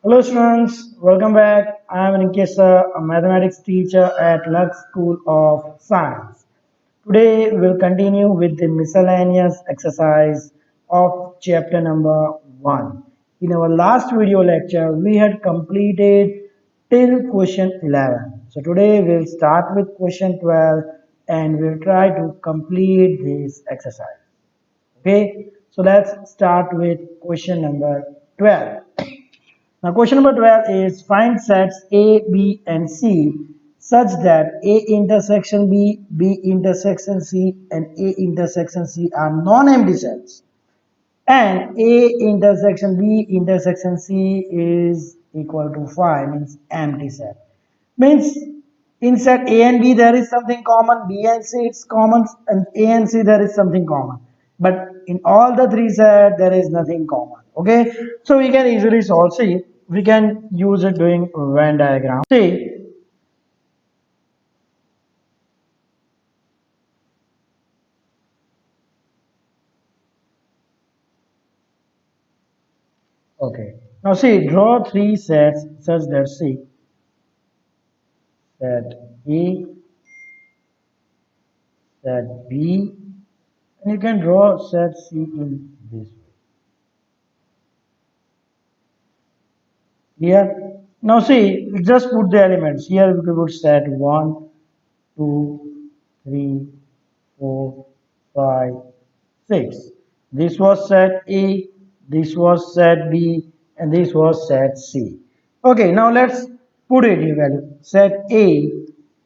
Hello students, welcome back. I am Ninkesa, a mathematics teacher at Lux School of Science. Today we'll continue with the miscellaneous exercise of chapter number 1. In our last video lecture, we had completed till question 11. So today we'll start with question 12 and we'll try to complete this exercise. Okay, so let's start with question number 12. Now, question number 12 is find sets A, B, and C such that A intersection B, B intersection C, and A intersection C are non-empty sets. And A intersection B intersection C is equal to 5, means empty set. Means in set A and B there is something common, B and C it's common, and A and C there is something common. But in all the three sets there is nothing common. Okay, so we can easily solve. See, we can use it doing Venn diagram. See, okay. Now see, draw three sets such that see set A, set B, and you can draw set C in this way. Here, now see, just put the elements. Here we could set 1, 2, 3, 4, 5, 6. This was set A, this was set B, and this was set C. Okay, now let's put it in value. Set A,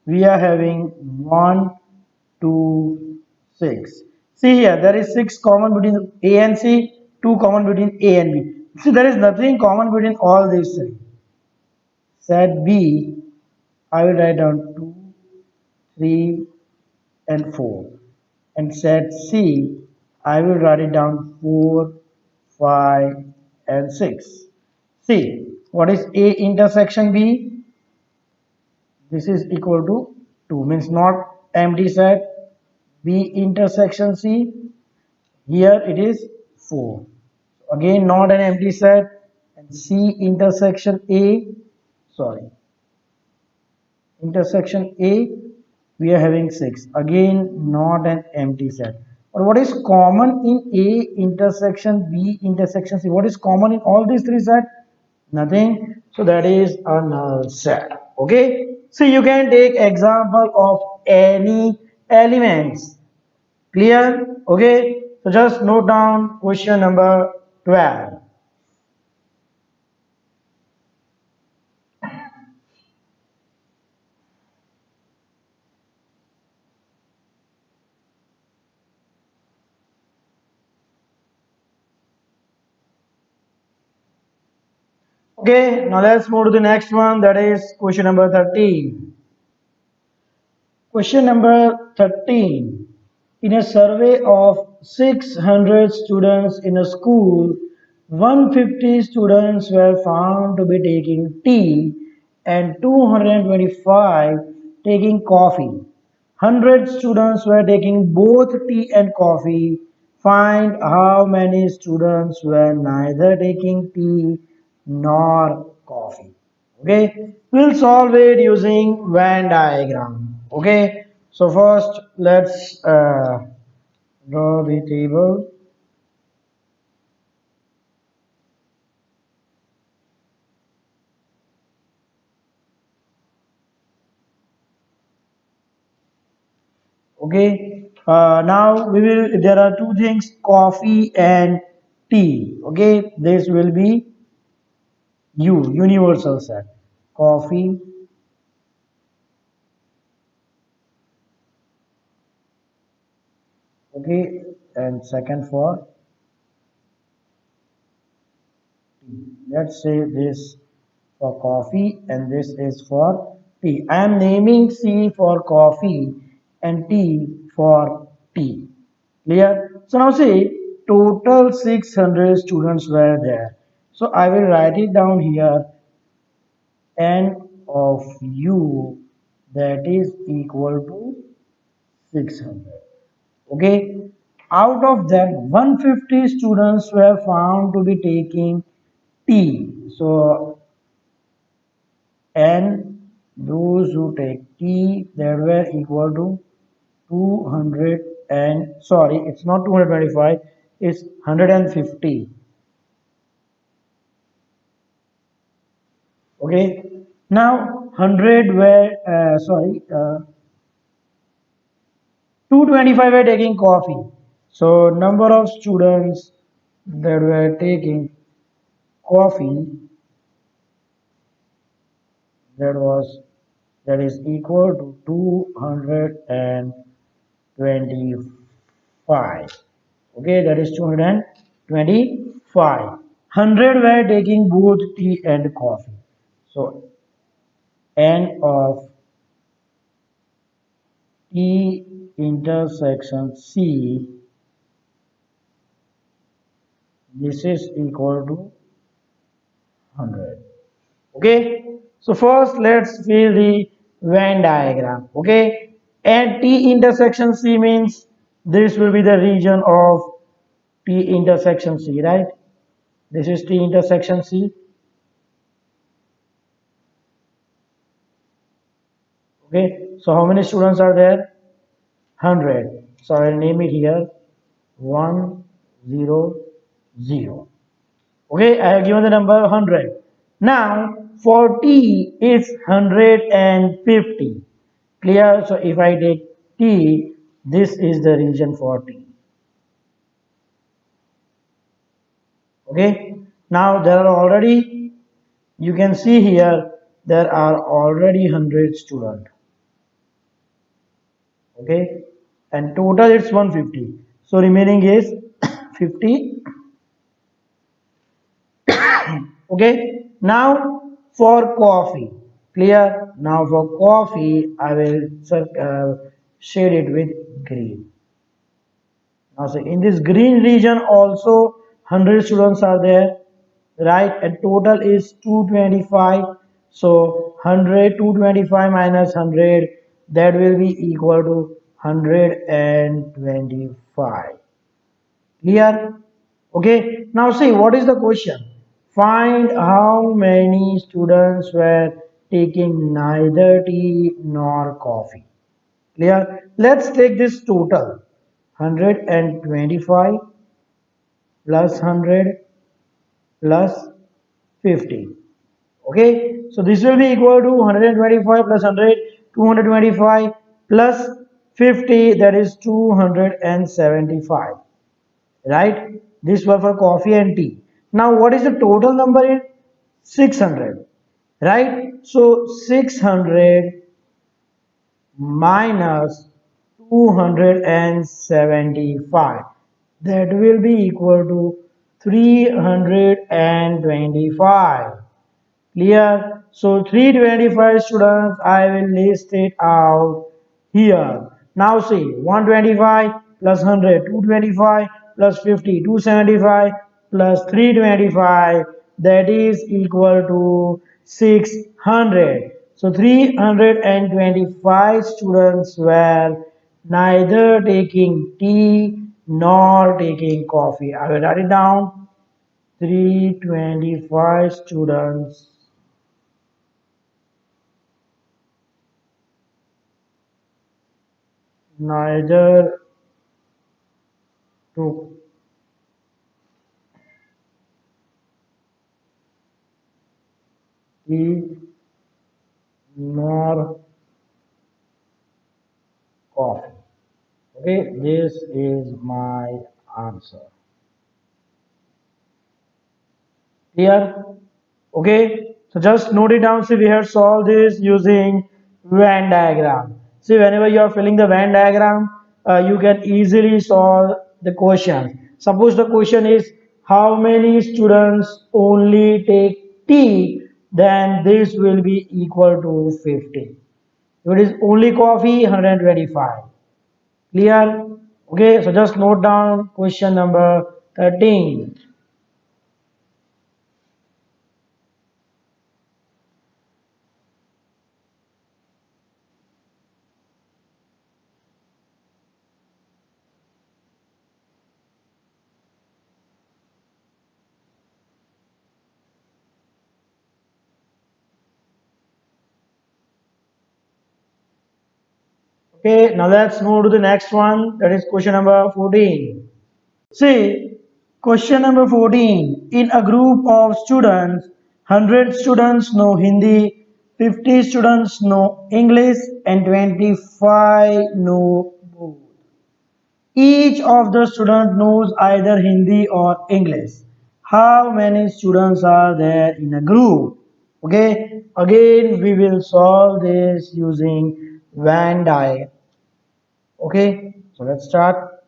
we are having 1, 2, 6. See here, there is 6 common between A and C, 2 common between A and B. See, there is nothing common between all these three. Set B, I will write down 2, 3, and 4. And set C, I will write it down 4, 5, and 6. See, what is A intersection B? This is equal to 2, means not empty set. B intersection C, here it is 4. Again, not an empty set. And C intersection A, sorry, intersection A, we are having 6. Again, not an empty set. But what is common in A intersection B intersection C? What is common in all these three sets? Nothing. So that is a null set. Okay. So you can take example of any elements. Clear? Okay. So just note down question number 12. Okay, now let's move to the next one, that is question number 13. Question number 13. In a survey of 600 students in a school, 150 students were found to be taking tea and 225 taking coffee. 100 students were taking both tea and coffee. Find how many students were neither taking tea nor coffee. Okay, we'll solve it using Venn diagram. Okay, so first let's draw the table. Okay, now we will, there are two things, coffee and tea. Okay, this will be universal set, coffee, okay, and second for tea. Let's say this for coffee and this is for tea. I am naming C for coffee and T for tea. Clear? So now see, total 600 students were there. So I will write it down here, N of U, that is equal to 600. Okay, out of them 150 students were found to be taking tea. So used to take tea that were equal to 200 and sorry, it's not 225, it's 150. Okay, now 100 were 225 were taking coffee. So number of students that were taking coffee, that was that is equal to 225. Okay, that is 225. 100 were taking both tea and coffee. So n of T intersection C, this is equal to 100. Okay, so first let's fill the Venn diagram. Okay, and T intersection C means this will be the region of T intersection C, right? This is T intersection C. Okay, so how many students are there? 100. So I'll name it here 100. Okay, I have given the number 100. Now for T is 150. Clear? So if I take T, this is the region for T. Okay, now there are already, you can see here, there are already 100 students. Okay, and total it's 150. So remaining is 50. Okay, now for coffee. Clear? Now for coffee, I will shade it with green. Now see, in this green region also 100 students are there, right? And total is 225. So 100, 225 minus 100, that will be equal to 125. Clear? Okay. Now see, what is the question? Find how many students were taking neither tea nor coffee. Clear? Let's take this total. 125 plus 100 plus 50. Okay. So this will be equal to 125 plus 100, 225 plus 50, that is 275. Right? This was for coffee and tea. Now what is the total number in 600, right? So 600 minus 275, that will be equal to 325. Clear? So 325 students, I will list it out here. Now see, 125 plus 100, 225 plus 50, 275 plus 325, that is equal to 600. So 325 students were neither taking tea nor taking coffee. I will write it down. 325 students neither took tea nor coffee. Okay, this is my answer. Clear? Okay, so just note it down. See, we have solved this using Venn diagram. See, whenever you are filling the Venn diagram, you can easily solve the question. Suppose the question is how many students only take tea, then this will be equal to 50. If it is only coffee, 125. Clear? Okay, so just note down question number 13. Okay, now let's move to the next one. That is question number 14. See, question number 14. In a group of students, 100 students know Hindi, 50 students know English, and 25 know both. Each of the student knows either Hindi or English. How many students are there in a group? Okay, again we will solve this using Venn diagram. Okay, so let's start.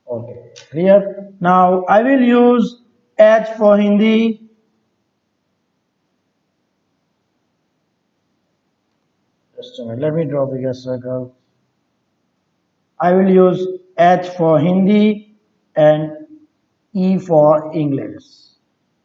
Okay, clear. Now I will use H for Hindi. Just a minute, let me draw bigger circle. I will use H for Hindi and E for English.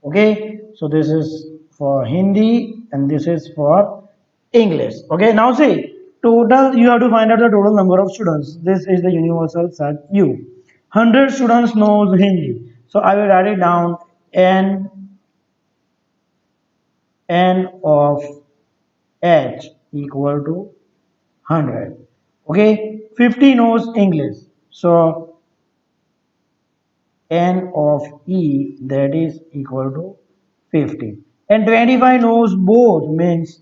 Okay, so this is for Hindi and this is for English. Okay, now see, total you have to find out the total number of students. This is the universal set U. 100 students knows Hindi. So I will write it down n of H equal to 100. Okay, 50 knows English. So n of E that is equal to 50. And 25 knows both means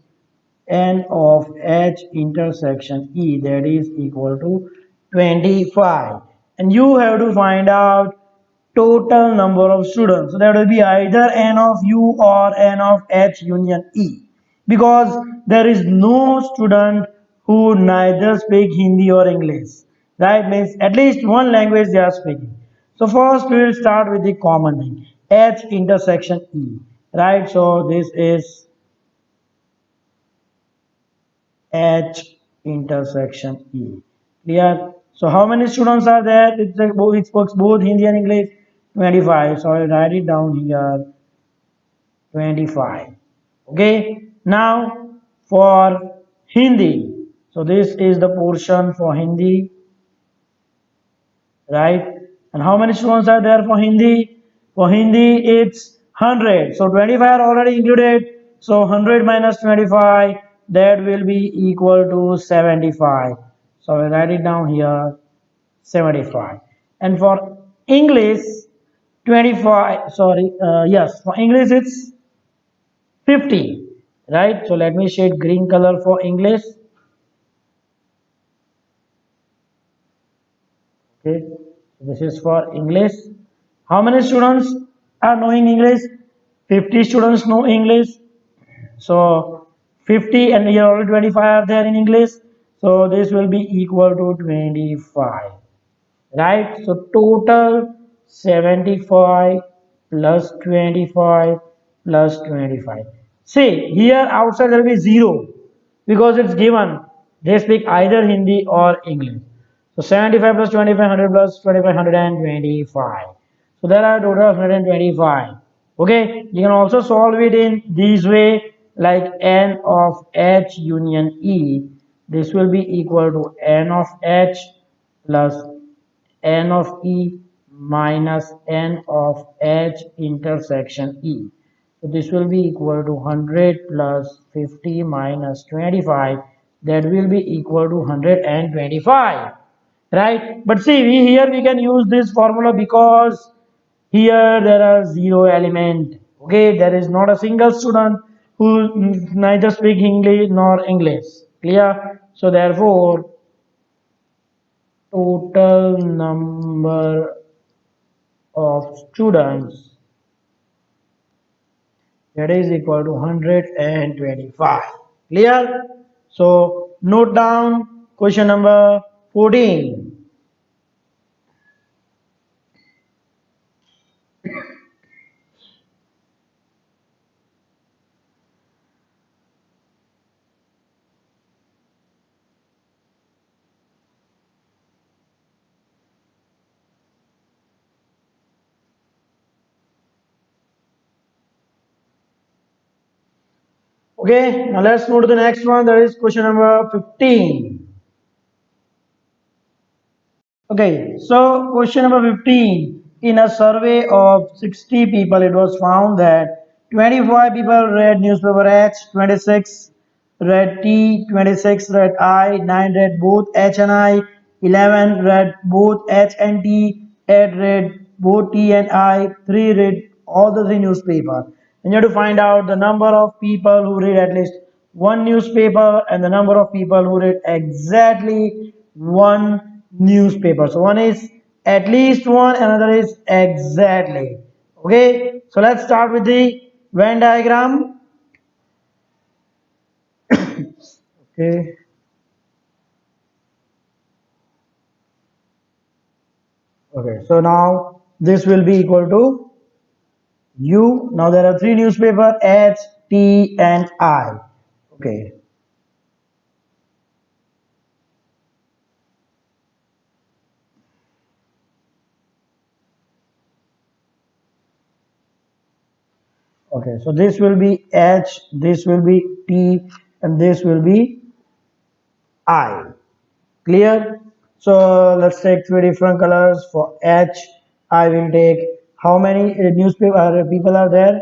n of H intersection E that is equal to 25. And you have to find out total number of students. So that will be either n of U or n of H union E. Because there is no student who neither speak Hindi or English. Right? Means at least one language they are speaking. So first we will start with the common thing. H intersection E. Right? So this is H intersection E. Clear? So how many students are there? It works both Hindi and English. 25. So I write it down here. 25. Okay. Now for Hindi. So this is the portion for Hindi, right? And how many students are there for Hindi? For Hindi, it's 100. So 25 are already included. So 100 minus 25, that will be equal to 75. So I write it down here, 75. And for English, 25, sorry, yes, for English it's 50, right? So let me shade green color for English. Okay, this is for English. How many students are knowing English? 50 students know English. So 50 and here only 25 are there in English. So this will be equal to 25. Right? So total 75 plus 25 plus 25. See, here outside there will be 0 because it's given. They speak either Hindi or English. So 75 plus 25, 100 plus 25, 125. So there are total of 125. Okay, you can also solve it in this way like n of H union E. This will be equal to n of H plus n of E minus n of H intersection E. So this will be equal to 100 plus 50 minus 25. That will be equal to 125. Right? But see, here we can use this formula because here there are 0 element. Okay, there is not a single student who neither speak English nor English. Clear? So therefore, total number of students that is equal to 125. Clear? So note down question number 14. Okay, now let's move to the next one. That is question number 15. Okay, so question number 15. In a survey of 60 people, it was found that 25 people read newspaper H, 26 read T, 26 read I, 9 read both H and I, 11 read both H and T, 8 read both T and I, 3 read all the three newspapers. And you have to find out the number of people who read at least one newspaper and the number of people who read exactly one newspaper. So one is at least one, another is exactly. Okay, so let's start with the Venn diagram. Okay, okay, so now this will be equal to U. Now there are three newspaper H, T, and I. Okay, okay, so this will be H, this will be T, and this will be I. Clear? So let's take three different colors. For H, I will take how many newspaper people are there?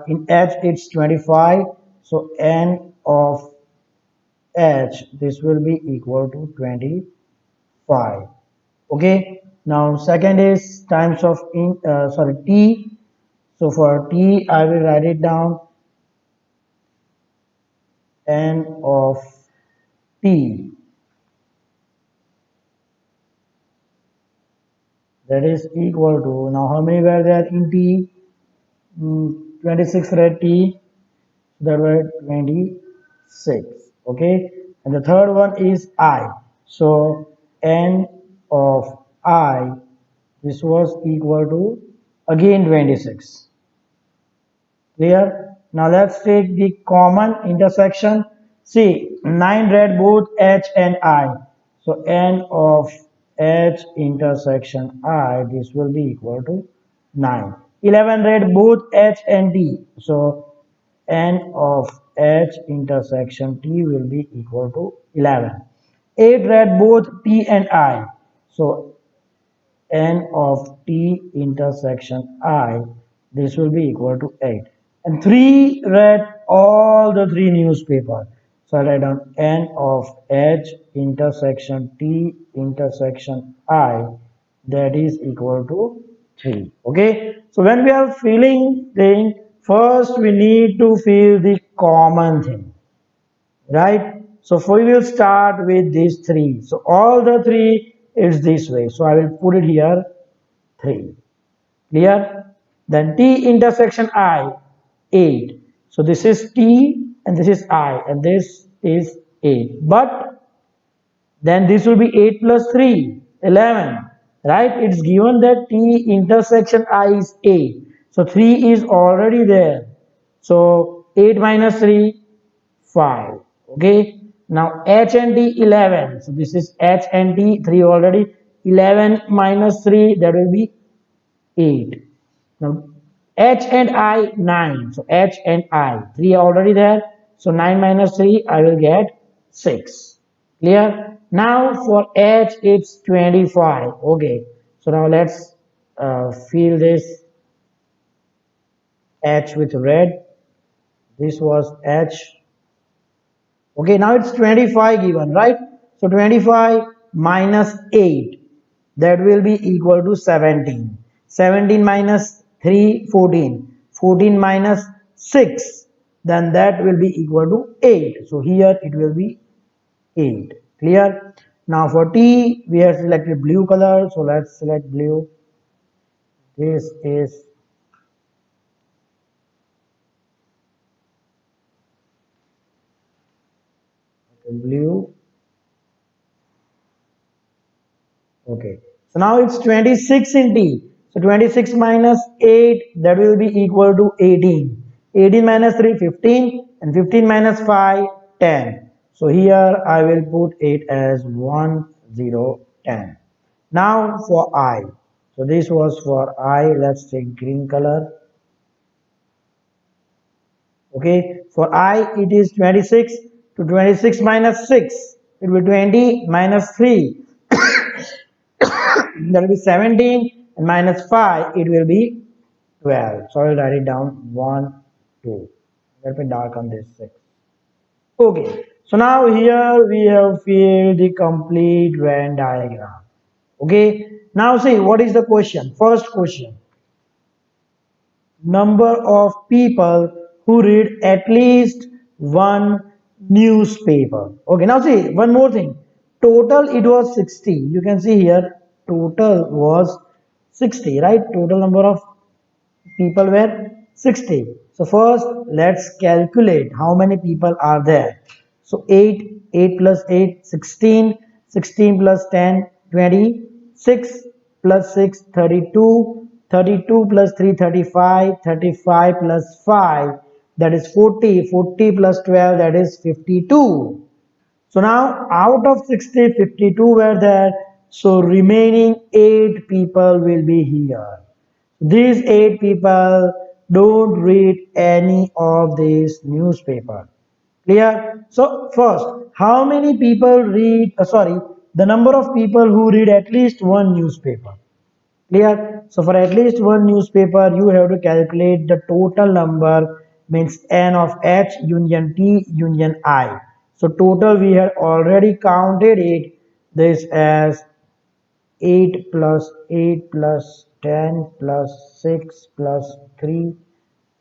In H, it's 25. So N of H, this will be equal to 25. Okay. Now second is times of T. So for T, I will write it down N of T. That is equal to, now how many were there in T? 26 red T, that were 26. Okay, and the third one is I. So N of I, this was equal to again 26. Clear? Now let's take the common intersection. See, 9 read both H and I. So N of H intersection I, this will be equal to 9. 11 read both H and T. So N of H intersection T will be equal to 11. 8 read both T and I. So N of T intersection I, this will be equal to 8. And 3 read all the three newspapers. So I write down N of H intersection T intersection I, that is equal to 3. Okay. So when we are filling thing, first we need to fill the common thing, right? So we will start with these three. So all the three is this way. So I will put it here 3. Clear? Then T intersection I, 8. So this is T and this is I and this is 8. But then this will be 8 plus 3, 11. Right? It's given that T intersection I is 8. So 3 is already there. So 8 minus 3, 5. Okay. Now H and T 11. So this is H and T 3 already. 11 minus 3, that will be 8. Now H and I 9. So H and I 3 already there. So 9 minus 3, I will get 6. Clear? Now for H it's 25. Okay. So now let's fill this H with red. This was H. Okay, now it's 25 given, right? So 25 minus 8, that will be equal to 17. 17 minus 3, 14. 14 minus 6, then that will be equal to 8. So here it will be 8. Clear? Now for T, we have selected blue color. So let's select blue. This is blue. Okay. So now it's 26 in T. So 26 minus 8, that will be equal to 18. 18 minus 3, 15. And 15 minus 5, 10. So here I will put it as 1, 0, 10. Now for I. So this was for I. Let's take green color. Okay. For I, it is 26. To 26 minus 6, it will be 20 minus 3. That will be 17 and minus 5, it will be 12. So I will write it down 1, 2. Let me dark on this 6. Okay, so now here we have filled the complete Venn diagram. Okay, now see what is the question. First question, number of people who read at least one newspaper. Okay, now see one more thing. Total it was 60. You can see here total was 60, right? Total number of people were 60. So first let's calculate how many people are there. So 8, 8 plus 8, 16, 16 plus 10, 26 plus 6, 32, 32 plus 3, 35, 35 plus 5, that is 40, 40 plus 12, that is 52. So now out of 60, 52 were there. So remaining 8 people will be here. These 8 people don't read any of these newspaper. Clear? So first, how many people read, sorry, the number of people who read at least one newspaper. Clear? So for at least one newspaper, you have to calculate the total number, means N of H union T union I. So total we had already counted it this as 8 plus 8 plus 10 plus 6 plus 3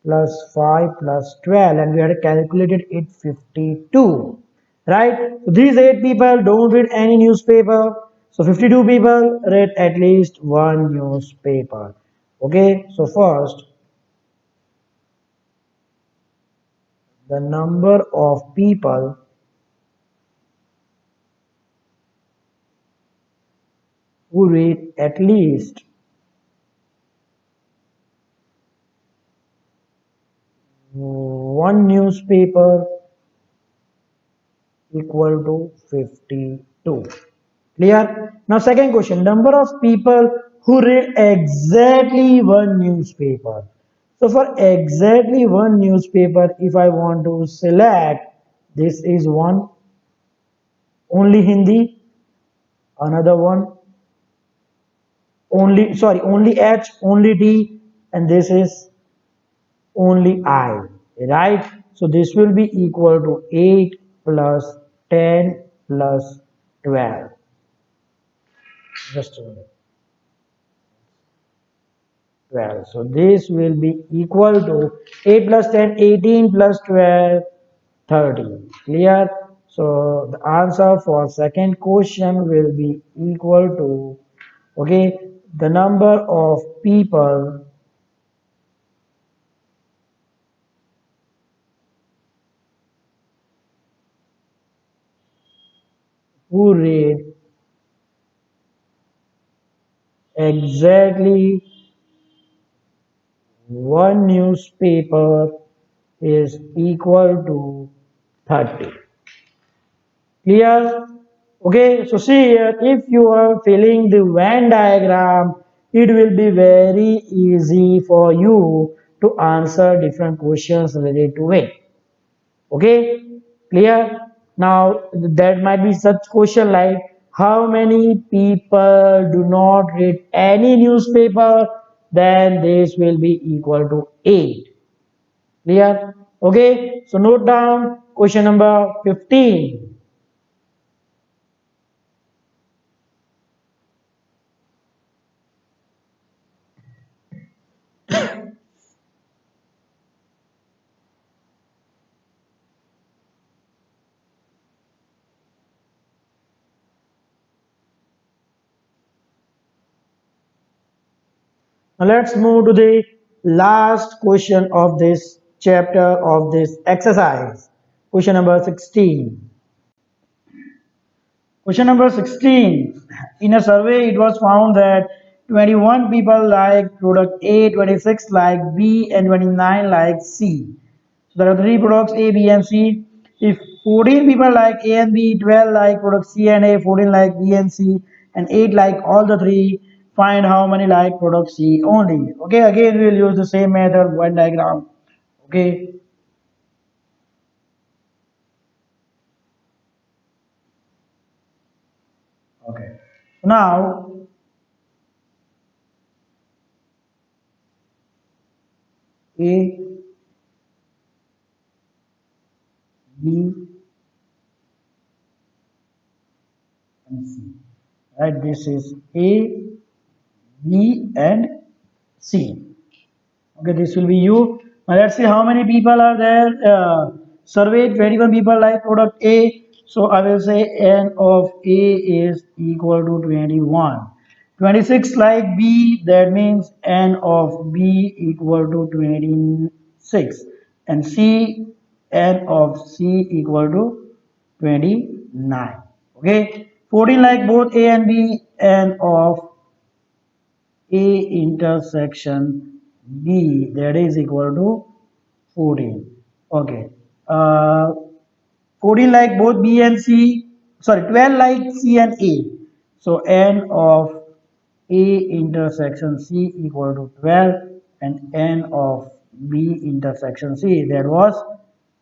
plus 5 plus 12, and we had calculated it 52, right? So these 8 people don't read any newspaper, so 52 people read at least one newspaper. Okay, so first the number of people who read at least one newspaper equal to 52. Clear? Now second question, number of people who read exactly one newspaper. So for exactly one newspaper, if I want to select, this is one, only Hindi, another one, only H, only D, and this is only I, right? So this will be equal to 8 plus 10 plus 12. Just a minute. 12. So this will be equal to 8 plus 10, 18 plus 12, 30. Clear? So the answer for second question will be equal to, okay, the number of people who read exactly one newspaper is equal to 30. Clear? Okay, so see here, if you are filling the Venn diagram, it will be very easy for you to answer different questions related to it. Okay, clear? Now, there might be such question like, how many people do not read any newspaper? Then this will be equal to 8. Clear? Okay, so note down question number 15. Now let's move to the last question of this chapter of this exercise. Question number 16. Question number 16. In a survey, it was found that 21 people like product A, 26 like B, and 29 like C. So there are three products A, B, and C. If 14 people like A and B, 12 like product C and A, 14 like B and C, and 8 like all the three, find how many like product C only. Okay, again we will use the same method, Venn diagram. Okay, okay. Now A, B, and C. Right, this is A, B, and C. Okay, this will be you. Now let's see how many people are there. Surveyed 21 people like product A. So I will say N of A is equal to 21. 26 like B, that means N of B equal to 26. And C, N of C equal to 29. Okay. 14 like both A and B, N of A intersection B, that is equal to 14. Okay. Uh, 14 like both B and C, sorry, 12 like C and A. So N of A intersection C equal to 12 and N of B intersection C, that was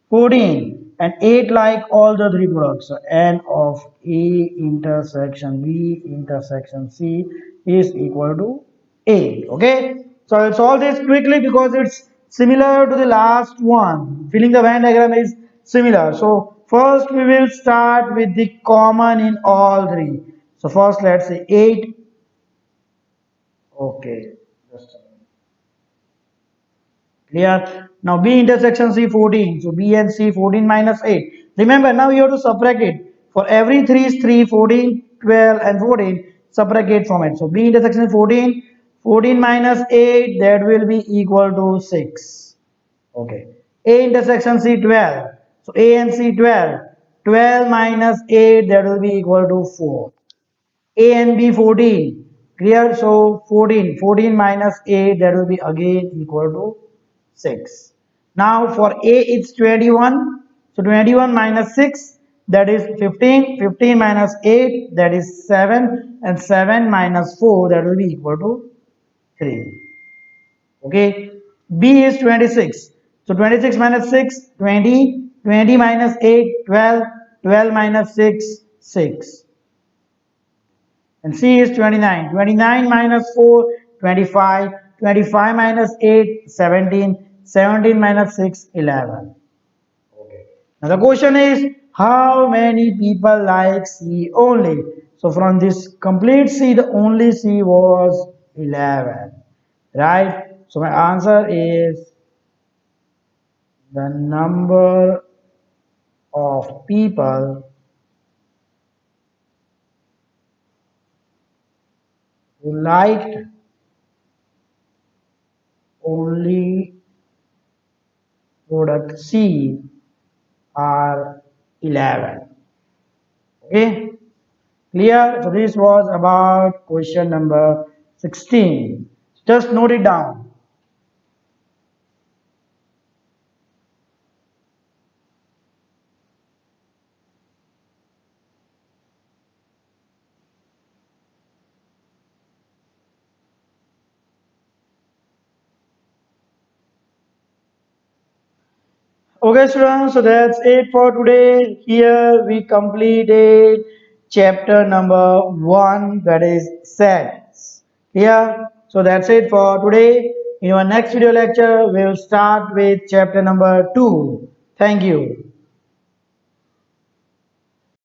14, and 8 like all the three products. So N of A intersection B intersection C is equal to 8. Okay. So I'll solve this quickly because it's similar to the last one. Filling the Venn diagram is similar. So first we will start with the common in all three. So first let's say 8. Okay. Just a minute. Clear? Now B intersection C 14. So B and C 14 minus 8. Remember now you have to subtract it. For every 3 is 3, 14, 12 and 14. Subtract it from it. So B intersection 14. 14 minus 8, that will be equal to 6. Okay. A intersection C 12. So A and C 12. 12 minus 8, that will be equal to 4. A and B 14. Clear? So 14. 14 minus 8, that will be again equal to 6. Now for A it's 21. So 21 minus 6, that is 15. 15 minus 8, that is 7. And 7 minus 4, that will be equal to 3. Okay. B is 26. So 26 minus 6, 20. 20 minus 8, 12. 12 minus 6, 6. And C is 29. 29 minus 4, 25. 25 minus 8, 17. 17 minus 6, 11. Okay. Now the question is, how many people like C only? So from this complete C, the only C was 11. Right? So my answer is the number of people who liked only product C are 11. Okay, clear? So this was about question number 16. Just note it down. Okay, students, so that's it for today. Here we completed chapter number 1, that is sets. Here, so that's it for today. In our next video lecture, we will start with chapter number 2. Thank you.